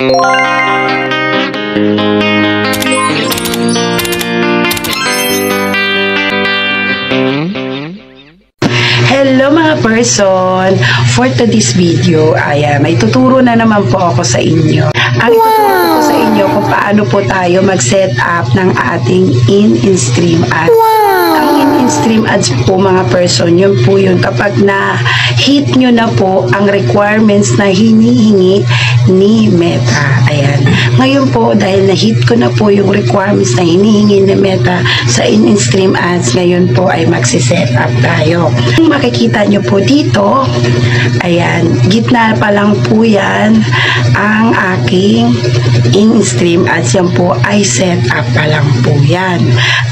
Hello mga person! For today's video, may tuturo na naman po ako sa inyo. Ang ituturo ko sa inyo kung paano po tayo mag-set up ng ating in-stream ads. Ang in-stream ads po mga person, yun po yun kapag na-hit nyo na po ang requirements na hinihingi ni Meta. Ayan. Ngayon po, dahil na-hit ko na po yung requirements na hinihingi ni Meta sa in-stream ads, ngayon po ay magsiset up tayo. Makikita nyo po dito, ayan, gitna pa lang po yan ang aking in-stream ads. Yan po ay set up pa lang po yan.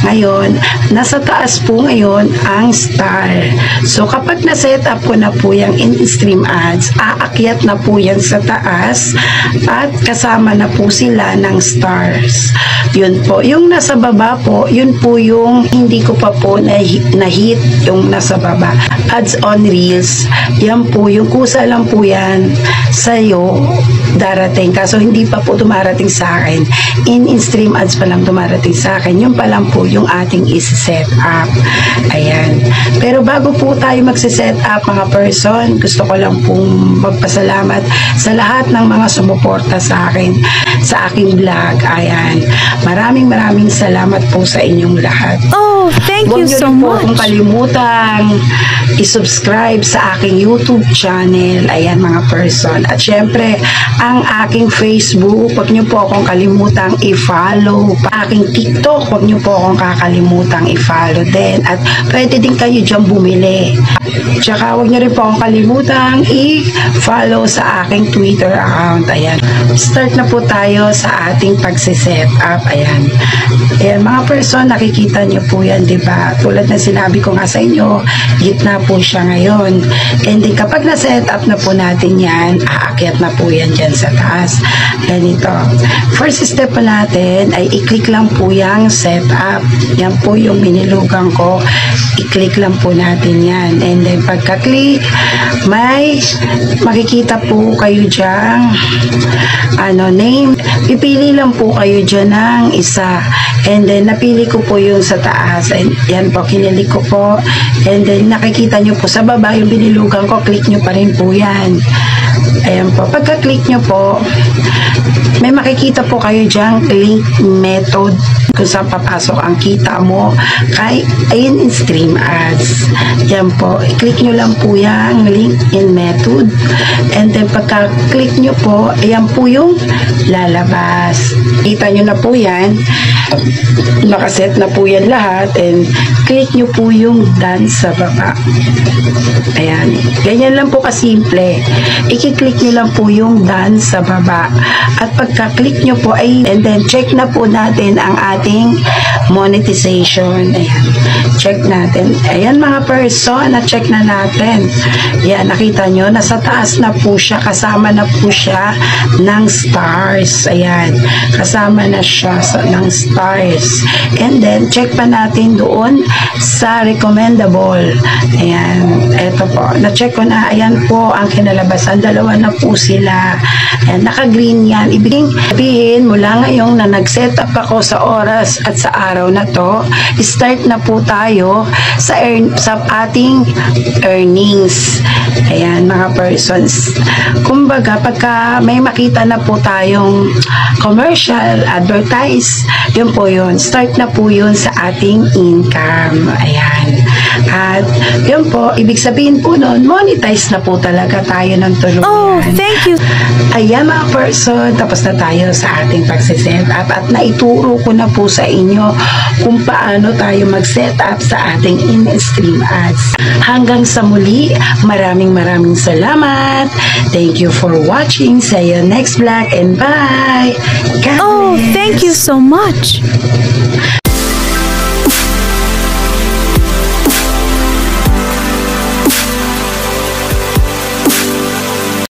Ngayon, nasa taas po ngayon ang star. So, kapag na-set up ko na po yung in-stream ads, aakyat na po yan sa taas at kasama na po sila ng stars. Yun po. Yung nasa baba po, yun po yung hindi ko pa po na-hit yung nasa baba. Ads on Reels, yan po, yung kusa lang po yan sa'yo darating. Kaso hindi pa po dumarating sa akin. In-stream ads pa lang dumarating sa akin. Yun pa lang po yung ating isi-set up. Ayan. Pero bago po tayo magsiset up mga person, gusto ko lang pong magpasalamat sa lahat ng mga sumuporta sa akin, sa aking vlog. Ayan. Maraming salamat po sa inyong lahat. Oh, thank you so much. Huwag niyo rin po kung kalimutang i-subscribe sa aking YouTube channel. Ayan mga person. At syempre, ang aking Facebook, huwag niyo po akong kalimutang i-follow. Aking TikTok, huwag niyo po akong kakalimutang i-follow din. At pwede din kayo dyan bumili. Tsaka huwag niyo rin po akong kalimutang i-follow sa aking Twitter account. Ayan. Start na po tayo sa ating pagsiset up. Ayan. Ayan mga person, nakikita niyo po yan, diba? Tulad na sinabi ko nga sa inyo, gitna po siya ngayon. And then, kapag na-set up na po natin yan, aakyat na po yan dyan sa taas. Ganito. First step po natin ay i-click lang po yung setup. Yan po yung minilugang ko. I-click lang po natin yan. And then, pagka-click, may makikita po kayo dyan name. Pipili lang po kayo dyan ng isa. And then, napili ko po yung sa taas. And yan po, kinilik ko po. And then, nakikita nyo po sa baba, yung binilugan ko, click nyo pa rin po yan. Ayan po. Pagka-click nyo po, may makikita po kayo dyan, link method, kung saan papasok ang kita mo kay in-stream ads. Yan po. I-click nyo lang po yan, link in method. And then, pagka-click nyo po, ayan po yung lalabas. Kita nyo na po yan. Nakaset na po yan lahat. And click nyo po yung done sa baba. Ayan. Ganyan lang po kasimple. I-click nyo lang po yung done sa baba. At pagka-click nyo po ay, and then check na po natin ang ating monetization. Ayan. Check natin. Ayan mga person, na-check na natin. Ayan, nakita nyo, nasa taas na po siya, kasama na po siya ng stars. Ayan. Kasama na siya ng stars. And then, check pa natin doon sa recommendable. Ayan. Eto po. Na-check ko na. Ayan po ang kinalabasan. Dalawa na po sila. Ayan. Naka-green yan. Ibig sabihin, mula ngayong na nag-set up ako sa oras at sa araw na to, start na po tayo sa ating earnings. Ayan, mga persons. Kumbaga, pagka may makita na po tayong commercial, advertise, yun po yun. Start na po yun sa ating income. Ayan. At yun po, ibig sabihin po nun, monetize na po talaga tayo ng tuluyan. Oh, thank you. Ayan mga person, tapos na tayo sa ating pagsiset up at naituro ko na po sa inyo kung paano tayo mag-set up sa ating in-stream ads. Hanggang sa muli, maraming salamat. Thank you for watching. See you next vlog and bye. God Oh, bless. thank you so much.